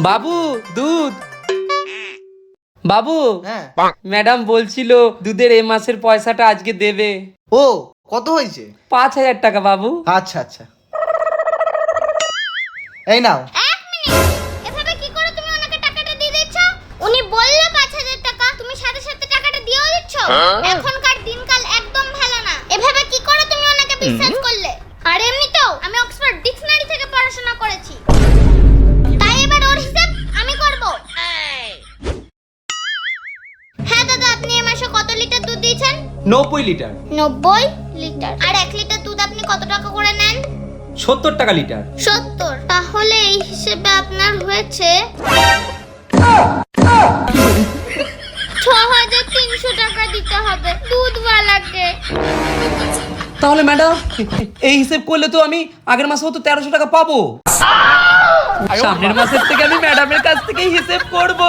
বাবু দুধ। বাবু হ্যাঁ ম্যাডাম বলছিল দুধের এই মাসের পয়সাটা আজকে দেবে। ও কত হয়েছে? 5,000 টাকা বাবু। আচ্ছা আচ্ছা এই নাও। এক মিনিট, এভাবে কি করে তুমি ওনাকে টাকাটা দিয়ে দিচ্ছ? উনি বললে 5,000 টাকা, তুমি সাথে সাথে টাকাটা দিয়েও দিচ্ছ। এখনকার দিনকাল একদম ভালো না। এভাবে কি করে তুমি ওনাকে বিশ্বাস করলে? আর এমনিতেও আমি অক্সফোর্ড ডিকশনারি থেকে পড়াশোনা করেছি, তাই এবার ওর হিসাব আমি করব। হ্যাঁ দাদা, আপনি এই মাসে কত লিটার দুধ দিয়েছেন? 90 লিটার। 90 লিটার। আর 1 লিটার দুধ আপনি কত টাকা করে নেন? 70 টাকা লিটার। 70। তাহলে এই হিসেবে আপনার হয়েছে 6,300 টাকা দিতে হবে দুধওয়ালাকে। তাহলে ম্যাডাম এই হিসেব করলে তো আমি আগের মাসে তো 1300 টাকা পাবো। সামনের মাসের থেকে আমি ম্যাডামের কাছ থেকেই হিসেব করব।